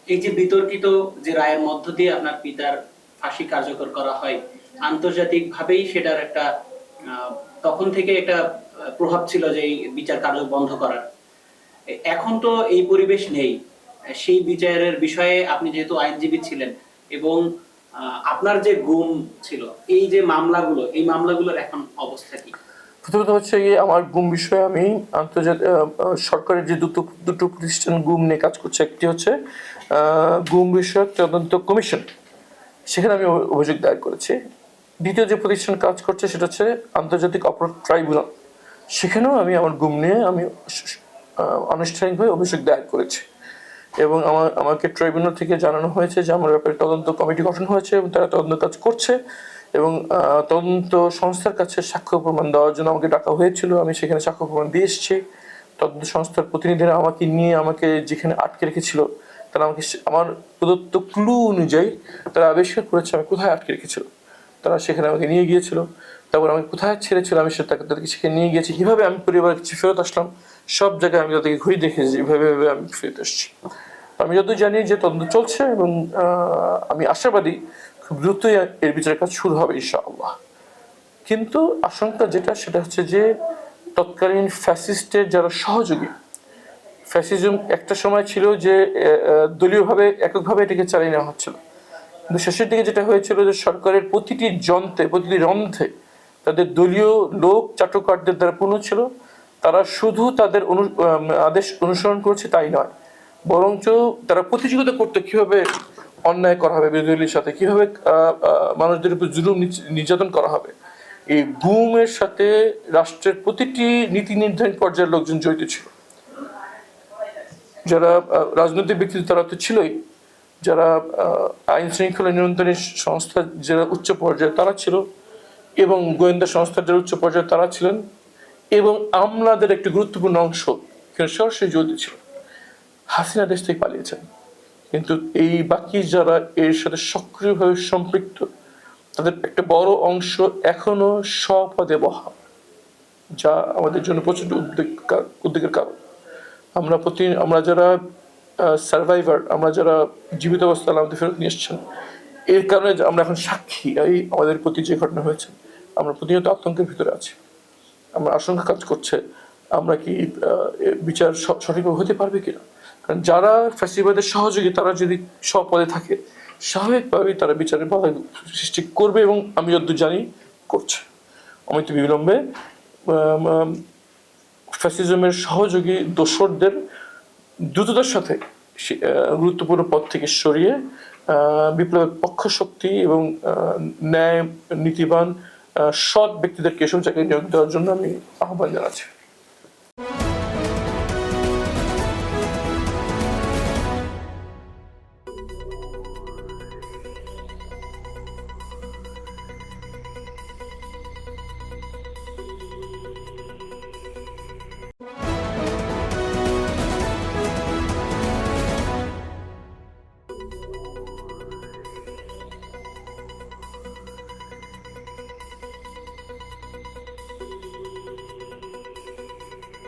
এই যে বিতর্কিত যে রায়ের মধ্য দিয়ে আপনার পিতার ফাঁসি কার্যকর করা হয়, আন্তর্জাতিকভাবেই সেটার একটা তখন থেকে একটা প্রভাব ছিল যে এই বিচার কার্য বন্ধ করার। এখন তো এই পরিবেশ নেই। সেই বিচারের বিষয়ে আপনি যেহেতু আইনজীবী ছিলেন এবং আপনার যে গুম ছিল, এই যে মামলাগুলো, এই মামলাগুলোর এখন অবস্থা কি? প্রথমত হচ্ছে গিয়ে আমার গুম বিষয়ে আমি আন্তর্জাতিক সরকারের যে দুটো প্রতিষ্ঠান গুম নিয়ে কাজ করছে, একটি হচ্ছে গুম বিষয়ক তদন্ত কমিশন, সেখানে আমি অভিযোগ দায়ের করেছি। দ্বিতীয় যে প্রতিষ্ঠান কাজ করছে সেটা হচ্ছে আন্তর্জাতিক অপরাধ ট্রাইব্যুনাল, সেখানেও আমি আমার গুম নিয়ে আমি আনুষ্ঠানিকভাবে অভিযোগ দায়ের করেছি। এবং আমাকে ট্রাইব্যুনাল থেকে জানানো হয়েছে যে আমার ব্যাপারে তদন্ত কমিটি গঠন হয়েছে এবং তারা তদন্ত কাজ করছে এবং তদন্ত সংস্থার কাছে সাক্ষ্য প্রমাণ দেওয়ার জন্য আমাকে ডাকা হয়েছিল। আমি সেখানে সাক্ষ্য প্রমাণ দিয়ে এসেছি। তদন্ত সংস্থার প্রতিনিধিরা আমাকে নিয়ে আমাকে যেখানে আটকে রেখেছিল, তারা আমাকে আমার প্রদত্ত ক্লু অনুযায়ী তারা আবিষ্কার করেছে আমি কোথায় আটকে রেখেছিল। তারা সেখানে আমাকে নিয়ে গিয়েছিল, তারপর আমাকে কোথায় ছেড়েছিল আমি তাদেরকে সেখানে নিয়ে গিয়েছি, কীভাবে আমি পরিবারের কাছে ফেরত আসলাম, সব জায়গায় আমি তাদেরকে ঘুরে দেখেছি, এভাবে আমি ফেরত আসছি। আমি যতদূর জানি যে তদন্ত চলছে এবং আমি আশাবাদী খুব দ্রুতই এর বিচারের কাজ শুরু হবে ইনশাআল্লাহ। কিন্তু আশঙ্কা যেটা, সেটা হচ্ছে যে তৎকালীন ফ্যাসিস্টের যারা সহযোগী, ফ্যাসিজম একটা সময় ছিল যে দলীয়ভাবে এককভাবে এটাকে চালিয়ে নেওয়া হচ্ছিল, কিন্তু শেষের দিকে যেটা হয়েছিল যে সরকারের প্রতিটি যন্ত্রে, প্রতিটি রন্ধ্রে তাদের দলীয় লোক চাটুকারদের দ্বারা পূর্ণ ছিল। তারা শুধু তাদের আদেশ অনুসরণ করেছে তাই নয়, বরঞ্চ তারা প্রতিযোগিতা করতে কিভাবে অন্যায় করা হবে বিরোধী দলের সাথে, কিভাবে মানুষদের উপর জুলুম নির্যাতন করা হবে। এই গুমের সাথে রাষ্ট্রের প্রতিটি নীতি নির্ধারণ পর্যায়ের লোকজন জড়িত ছিল। যারা রাজনৈতিক ব্যক্তি তারা তো ছিলই, যারা আইন শৃঙ্খলা নিয়ন্ত্রণী সংস্থা যারা উচ্চ পর্যায়ে তারা ছিল, এবং গোয়েন্দা সংস্থার যারা উচ্চ পর্যায়ে তারা ছিলেন, এবং আমলাদের একটি গুরুত্বপূর্ণ অংশ সরাসরি জড়িত ছিল। হাসিনা দেশ থেকে পালিয়েছেন, কিন্তু এই বাকি যারা এর সাথে সক্রিয়ভাবে সম্পৃক্ত তাদের একটা বড় অংশ এখনো স্বপদে বহাল, যা আমাদের জন্য প্রচন্ড উদ্বেগের কারণ। আমরা যারা সার্ভাইভার, আমরা যারা জীবিত অবস্থায় আমাদের ফেরত নিয়ে এসছেন, এর কারণে আমরা এখন সাক্ষী এই আমাদের প্রতি যে ঘটনা হয়েছে, আমরা প্রতিনিয়ত আতঙ্কের ভিতরে আছি। আমরা আশঙ্কা কাজ করছে আমরা কি বিচার সঠিকভাবে হতে পারবে কিনা। কারণ যারা ফ্যাসিবাদের সহযোগী তারা যদি স্বপদে থাকে, স্বাভাবিকভাবেই তারা বিচারে বাধা সৃষ্টি করবে, এবং আমি যতদূর জানি করছে। অমিত বিলম্বে ফ্যাসিজমের সহযোগী দোসরদের দ্রুততার সাথে গুরুত্বপূর্ণ পদ থেকে সরিয়ে বিপ্লবের পক্ষ শক্তি এবং ন্যায় নীতিবান সৎ ব্যক্তিদেরকে এসব জায়গায় নিয়োগ দেওয়ার জন্য আমি আহ্বান জানাচ্ছি।